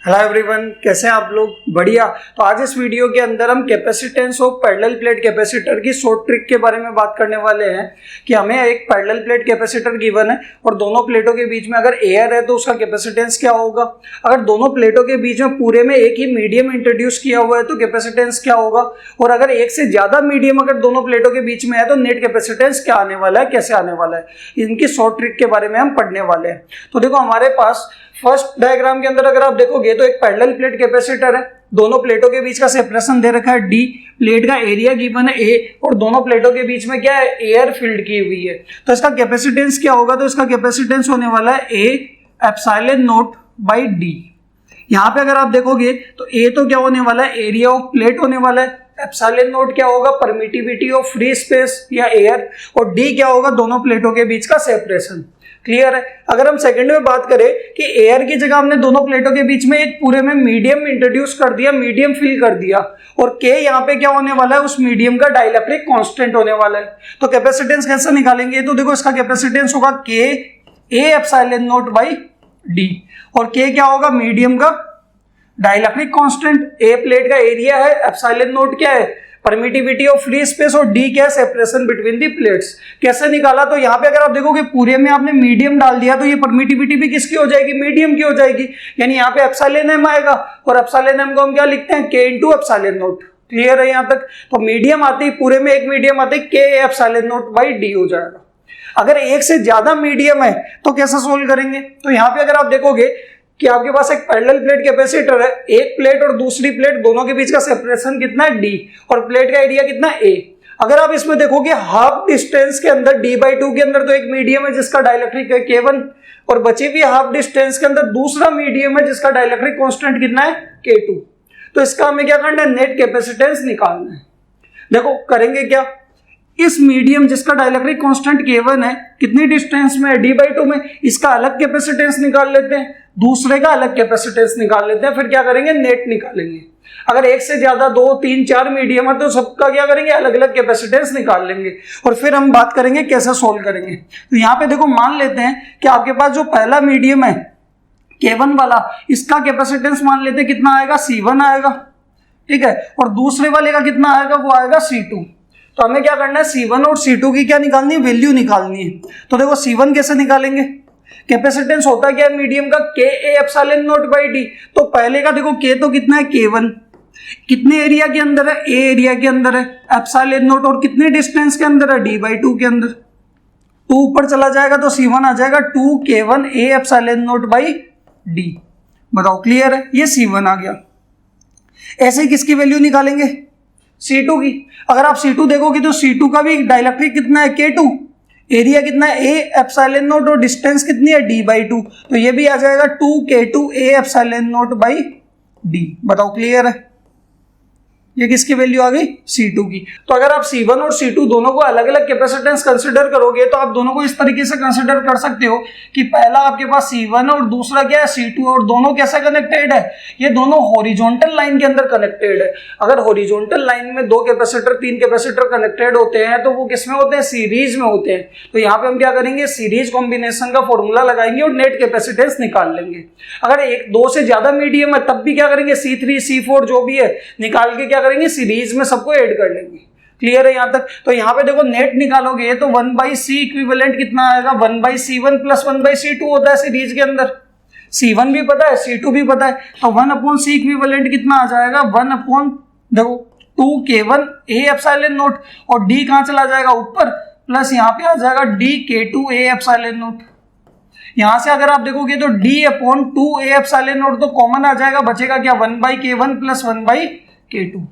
Hello everyone, कैसे हैं आप लोग? बढ़िया। तो आज इस वीडियो के अंदर हम capacitance of parallel plate capacitor की शॉर्ट ट्रिक के बारे में बात करने वाले हैं कि हमें एक पैरेलल प्लेट कैपेसिटर गिवन है और दोनों प्लेटों के बीच में अगर एयर है तो उसका कैपेसिटेंस क्या होगा। अगर दोनों प्लेटों के बीच में पूरे में एक ही मीडियम इंट्रोड्यूस किया हुआ है तो कैपेसिटेंस क्या होगा, और अगर एक से ज्यादा मीडियम अगर दोनों प्लेटों के बीच में है तो नेट कैपेसिटेंस क्या आने वाला है, कैसे आने वाला है, इनकी शॉर्ट ट्रिक के बारे में हम पढ़ने वाले हैं। तो देखो, हमारे पास फर्स्ट डायग्राम के अंदर अगर आप देखोगे तो एक पैरेलल प्लेट कैपेसिटर है, दोनों प्लेटों के बीच का सेपरेशन दे रखा है डी, प्लेट का एरिया गिवन है ए, और दोनों प्लेटों के बीच में क्या है, एयर फील्ड की हुई है। तो इसका कैपेसिटेंस क्या होगा, तो इसका कैपेसिटेंस होने वाला है A epsilon not by D. यहाँ पे अगर आप देखोगे तो ए तो क्या होने वाला है, एरिया ऑफ प्लेट होने वाला है, एप्सिलॉन नॉट क्या होगा, परमिटिविटी ऑफ फ्री स्पेस या एयर, और डी क्या होगा, दोनों प्लेटों के बीच का सेपरेशन। क्लियर है। अगर हम सेकंड में बात करें कि एयर की जगह हमने दोनों प्लेटों के बीच में एक पूरे में मीडियम इंट्रोड्यूस कर दिया, मीडियम फिल कर दिया, और के यहाँ पे क्या होने वाला है, उस मीडियम का डाइलेक्ट्रिक कांस्टेंट होने वाला है। तो कैपेसिटेंस कैसे निकालेंगे, तो देखो इसका कैपेसिटेंस होगा के A epsilon not by D, और के क्या होगा, मीडियम का डाइलेक्ट्रिक कांस्टेंट, ए प्लेट का एरिया है, एप्सिलॉन नॉट क्या है, परमिटिविटी ऑफ फ्री स्पेस, और डी क्या है, सेपरेशन बिटवीन दी प्लेट्स। कैसे निकाला, तो यहाँ पे अगर आप देखोगे पूरे में आपने मीडियम डाल दिया तो ये परमिटिविटी भी किसकी हो जाएगी, मीडियम की हो जाएगी, यानी यहाँ पे एप्सिलॉन एम आएगा, और एप्सिलॉन एम को हम क्या लिखते हैं, के इंटू एप्सिलॉन नॉट। क्लियर है यहाँ तक। तो मीडियम आती है, पूरे में एक मीडियम आती है, के एप्सिलॉन नॉट बाई डी हो जाएगा। अगर एक से ज्यादा मीडियम है तो कैसे सोल्व करेंगे, तो यहाँ पे अगर आप देखोगे कि आपके पास एक पैरेलल प्लेट कैपेसिटर है, एक प्लेट और दूसरी प्लेट दोनों के बीच का सेपरेशन कितना है, डी, और प्लेट का एरिया कितना है, ए। अगर आप इसमें देखोगे हाफ डिस्टेंस के अंदर d/2 के अंदर तो एक मीडियम है जिसका डाइलेक्ट्रिक है K1, और बची हुई हाफ डिस्टेंस के अंदर दूसरा मीडियम है जिसका डाइलेक्ट्रिक कांस्टेंट कितना है, K2। तो इसका हमें क्या करना है, नेट कैपेसिटेंस निकालना है। देखो करेंगे क्या, इस मीडियम जिसका डाइलेक्ट्रिक कांस्टेंट K1 है कितनी डिस्टेंस में है, d/2 में, इसका अलग कैपेसिटेंस निकाल लेते हैं, दूसरे का अलग कैपेसिटेंस निकाल लेते हैं, फिर क्या करेंगे, नेट निकालेंगे। अगर एक से ज्यादा 2, 3, 4 मीडियम है तो सबका क्या करेंगे, अलग अलग कैपेसिटेंस निकाल लेंगे, और फिर हम बात करेंगे कैसे सोल्व करेंगे। तो यहाँ पे देखो, मान लेते हैं कि आपके पास जो पहला मीडियम है K1 वाला, इसका कैपेसिटेंस मान लेते हैं कितना आएगा, C1 आएगा, ठीक है, और दूसरे वाले का कितना आएगा, वो आएगा C2। तो हमें क्या करना है, C1 और C2 की क्या निकालनी है, वैल्यू निकालनी है। तो देखो C1 कैसे निकालेंगे, कैपेसिटेंस होता क्या है मीडियम का, के A epsilon not by D. तो पहले का देखो के तो कितना है, K1, कितने एरिया के अंदर है, ए एरिया के अंदर है, एप्सिलॉन नॉट, और कितने डिस्टेंस के अंदर है, d/2 के अंदर। 2 ऊपर चला जाएगा तो C1 आ जाएगा 2K1 A epsilon not by D. बताओ क्लियर है, ये C1 आ गया। ऐसे ही किसकी वैल्यू निकालेंगे, C2 की। अगर आप C2 देखोगे तो C2 का भी डाइलेक्ट्रिक कितना है, K2, एरिया कितना है, ए एप्सिलॉन नॉट, और डिस्टेंस कितनी है, d/2। तो ये भी आ जाएगा 2K2 A epsilon not by D. बताओ क्लियर है, ये किसकी वैल्यू आ गई, C2 की। तो अगर आप C1 और C2 दोनों को अलग अलग कैपेसिटेंस कंसीडर करोगे तो आप दोनों को इस तरीके से कंसीडर कर सकते हो कि पहला आपके पास C1 और दूसरा क्या है, C2, और दोनों कैसे कनेक्टेड है, ये दोनों हॉरिजॉन्टल लाइन के अंदर कनेक्टेड है। अगर हॉरिजॉन्टल लाइन में 2 कैपेसिटर 3 कैपेसिटर कनेक्टेड होते हैं तो वो किसमें होते हैं, सीरीज में होते हैं। तो यहाँ पे हम क्या करेंगे, सीरीज कॉम्बिनेशन का फॉर्मूला लगाएंगे और नेट कैपेसिटेंस निकाल लेंगे। अगर 2 से ज्यादा मीडियम है तब भी क्या करेंगे, C3 C4 जो भी है निकाल के क्या करेंगे, सीरीज में सबको ऐड कर लेंगे। क्लियर है यहाँ तक। तो यहाँ पे देखो नेट निकालोगे तो 1/C इक्विवेलेंट कितना आएगा, 1/C1 प्लस 1/C2 होता है सीरीज के अंदर। C1 भी पता है, C2 भी पता है, तो 1/C इक्विवेलेंट कितना आ जाएगा, 1 देखो 2K1 ए एप्सिलॉन नॉट, और D कहाँ चला जाएगा, ऊपर, प्लस यहाँ पे आ जाएगा DK2 ए एप्सिलॉन नॉट। यहां से अगर आप देखोगे तो D/2 ए एप्सिलॉन नॉट तो कॉमन आ जाएगा, बचेगा क्या, 1/K1 प्लस 1/K2,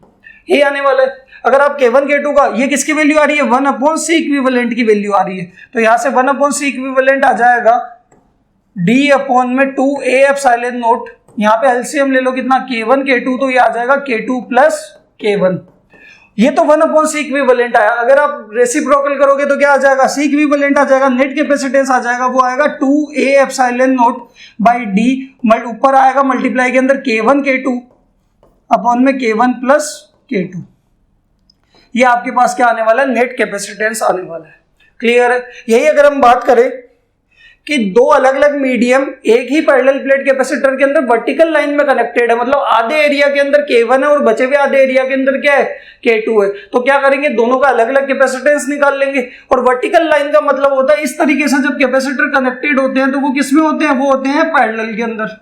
ये आने वाला है। अगर आप K1 K2 का, ये किसकी वैल्यू आ रही है, 1/C इक्विवेलेंट की वैल्यू आ रही है, तो यहां से 1/C इक्विवेलेंट आ जाएगा D/2 ए एप्सिलॉन नॉट। यहाँ पे एलसीएम ले लो कितना, K1 K2, तो ये आ जाएगा K2 प्लस K1। ये तो 1/C इक्विवेलेंट आया। अगर आप रेसिप्रोकल करोगे तो क्या आ जाएगा, C इक्विवेलेंट आ जाएगा, नेट कैपेसिटेंस आ जाएगा, वो आएगा 2A epsilon not by D, ऊपर आएगा मल्टीप्लाई के अंदर K1 K2 अपॉन में K1 प्लस K2। ये आपके पास क्या आने वाला है, नेट कैपेसिटेंस आने वाला है। क्लियर है। यही अगर हम बात करें कि दो अलग अलग मीडियम एक ही पैरेलल प्लेट कैपेसिटर के अंदर वर्टिकल लाइन में कनेक्टेड है, मतलब आधे एरिया के अंदर K1 है और बचे हुए आधे एरिया के अंदर क्या है, K2 है। तो क्या करेंगे, दोनों का अलग अलग कैपेसिटेंस निकाल लेंगे। और वर्टिकल लाइन का मतलब होता है इस तरीके से जब कैपेसिटर कनेक्टेड होते हैं तो वो किसमें होते हैं, वो होते हैं पैरेलल के अंदर।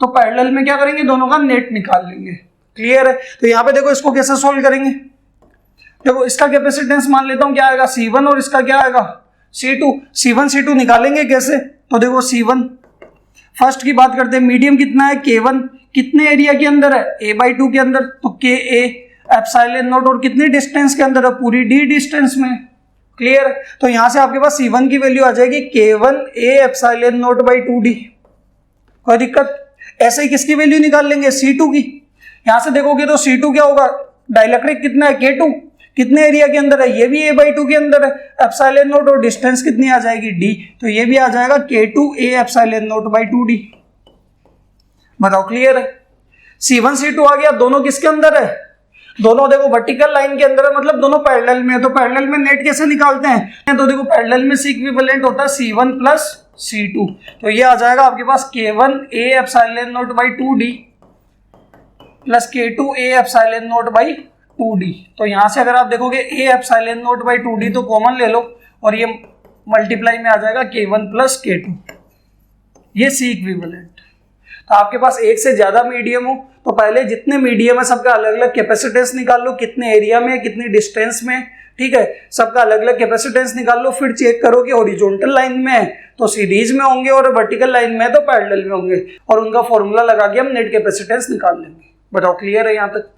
तो पैरेलल में क्या करेंगे, दोनों का नेट निकाल लेंगे। क्लियर है। तो यहाँ पे देखो इसको कैसे सोल्व करेंगे, देखो इसका कैपेसिटेंस मान लेता हूं क्या आएगा C1 और इसका क्या आएगा C2। C1 C2 निकालेंगे कैसे, तो देखो C1 फर्स्ट की बात करते हैं, मीडियम कितना है K1, कितने एरिया के अंदर है A/2 के अंदर, तो KA एप्सिलॉन नॉट, और कितनी डिस्टेंस के अंदर है, पूरी D डिस्टेंस में। क्लियर। तो यहां से आपके पास C1 की वैल्यू आ जाएगी K1A epsilon not by 2D। कोई दिक्कत। ऐसे ही किसकी वैल्यू निकाल लेंगे, C2 की। यहां से देखोगे तो C2 क्या होगा, डाइलेक्ट्रिक कितना है K2, कितने एरिया के अंदर है, ये भी A/2 के अंदर है, एप्सिलॉन नॉट और डिस्टेंस कितनी आ जाएगी D, तो ये भी आ जाएगा K2A epsilon not by 2D। बताओ क्लियर है। C1 C2 आ गया, दोनों किसके अंदर है, दोनों देखो वर्टिकल लाइन के अंदर है, मतलब दोनों पैरेलल में है। तो पैरेलल में नेट कैसे निकालते हैं, तो देखो पैरेलल में C इक्विवेलेंट होता है C1 प्लस C2, तो ये आ जाएगा आपके पास K1A epsilon not by 2D plus K2A epsilon not by 2D। तो यहां से अगर आप देखोगे A epsilon not by 2D तो कॉमन ले लो और ये मल्टीप्लाई में आ जाएगा K1 प्लस K2, ये C इक्विवेलेंट। तो आपके पास एक से ज्यादा मीडियम हो तो पहले जितने मीडियम है सबका अलग अलग कैपेसिटेंस निकाल लो, कितने एरिया में, कितनी डिस्टेंस में, ठीक है, सबका अलग अलग कैपेसिटेंस निकाल लो। फिर चेक करो कि हॉरिजॉन्टल लाइन में है तो सीरीज में होंगे और वर्टिकल लाइन में है तो पैरेलल में होंगे, और उनका फॉर्मूला लगा के हम नेट कैपेसिटेंस निकाल लेंगे। बताओ क्लियर है यहाँ तक।